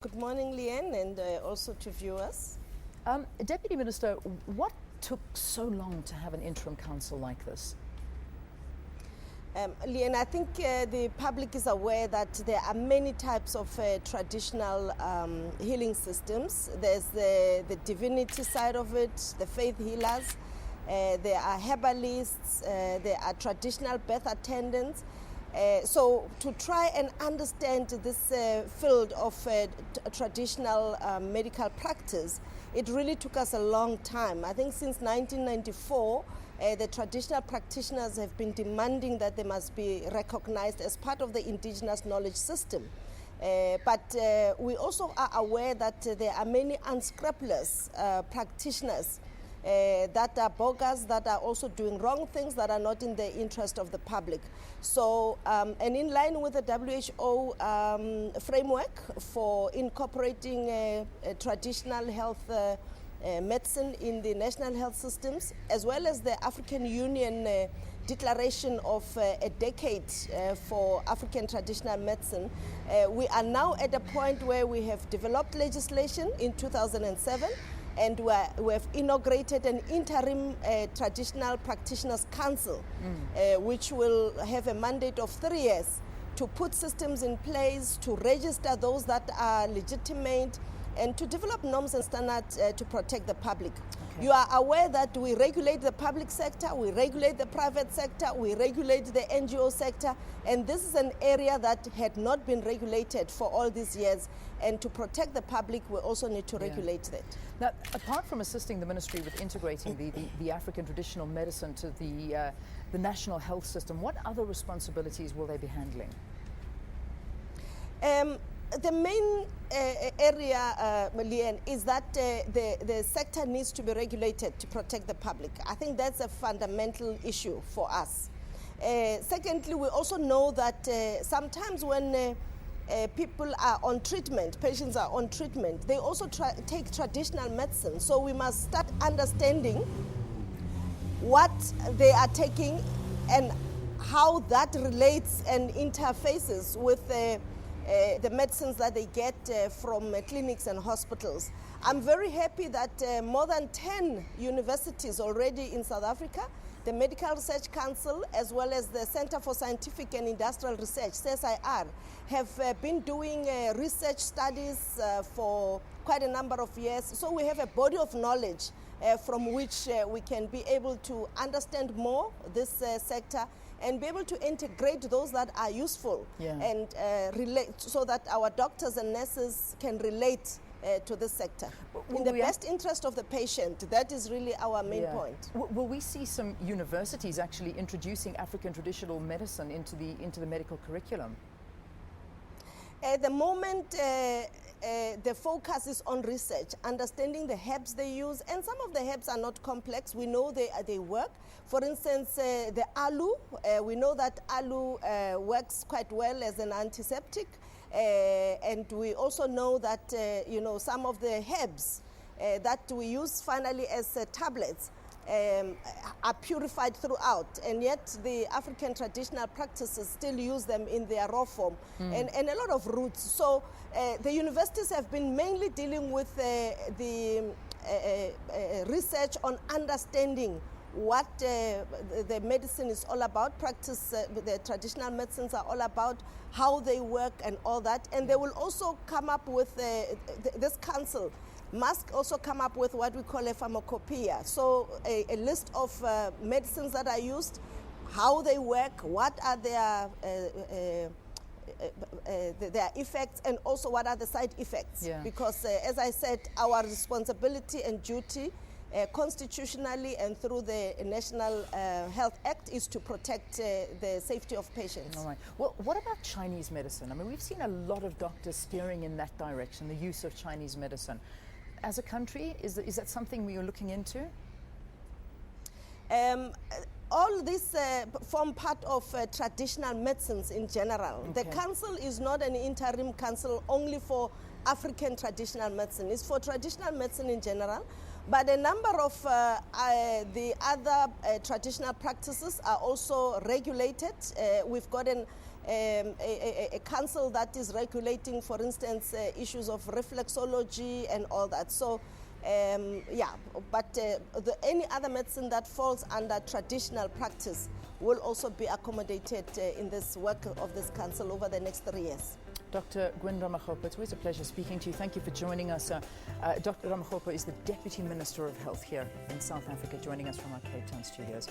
Good morning, Leanne, and also to viewers. Deputy Minister, what took so long to have an interim council like this? Leanne, I think the public is aware that there are many types of traditional healing systems. There's the divinity side of it, the faith healers, there are herbalists, there are traditional birth attendants. So to try and understand this field of traditional medical practice, it really took us a long time. I think since 1994, the traditional practitioners have been demanding that they must be recognized as part of the indigenous knowledge system. But we also are aware that there are many unscrupulous practitioners that are bogus, that are also doing wrong things that are not in the interest of the public. So, and in line with the WHO framework for incorporating traditional health medicine in the national health systems, as well as the African Union declaration of a decade for African traditional medicine, we are now at a point where we have developed legislation in 2007, and we have inaugurated an interim traditional practitioners council, which will have a mandate of 3 years to put systems in place, to register those that are legitimate, and to develop norms and standards to protect the public. Okay. You are aware that we regulate the public sector, we regulate the private sector, we regulate the NGO sector, and this is an area that had not been regulated for all these years. And to protect the public, we also need to regulate that. Now, apart from assisting the ministry with integrating the African traditional medicine to the national health system, what other responsibilities will they be handling? The main area, Leanne, is that the sector needs to be regulated to protect the public. I think that's a fundamental issue for us. Secondly, we also know that sometimes when people are on treatment, patients are on treatment, they also take traditional medicine. So we must start understanding what they are taking and how that relates and interfaces with the medicines that they get from clinics and hospitals. I'm very happy that more than 10 universities already in South Africa, the Medical Research Council, as well as the Center for Scientific and Industrial Research, CSIR, have been doing research studies for quite a number of years. So we have a body of knowledge from which we can be able to understand more this sector and be able to integrate those that are useful and relate, so that our doctors and nurses can relate to this sector. In the best interest of the patient, that is really our main point. Will we see some universities actually introducing African traditional medicine into the medical curriculum? At the moment, the focus is on research, understanding the herbs they use, and some of the herbs are not complex. We know they work. For instance, the aloe, we know that aloe works quite well as an antiseptic, and we also know that some of the herbs that we use finally as tablets are purified throughout, and yet the African traditional practices still use them in their raw form, and a lot of roots. So the universities have been mainly dealing with the research on understanding what the medicine is all about, the traditional medicines are all about, how they work and all that. And they will also come up with, this council must also come up with what we call a pharmacopoeia. So a list of medicines that are used, how they work, what are their effects, and also what are the side effects. Because as I said, our responsibility and duty constitutionally and through the National Health Act is to protect the safety of patients. All right. Well, what about Chinese medicine? I mean, we've seen a lot of doctors steering in that direction, the use of Chinese medicine. As a country, is that something we are looking into? All these form part of traditional medicines in general. Okay. The council is not an interim council only for African traditional medicine. It's for traditional medicine in general. But a number of the other traditional practices are also regulated. We've got a council that is regulating, for instance, issues of reflexology and all that. So, yeah, but any other medicine that falls under traditional practice will also be accommodated in this work of this council over the next 3 years. Dr. Gwen Ramokgopa, it's always a pleasure speaking to you. Thank you for joining us. Dr. Ramokgopa is the Deputy Minister of Health here in South Africa, joining us from our Cape Town studios.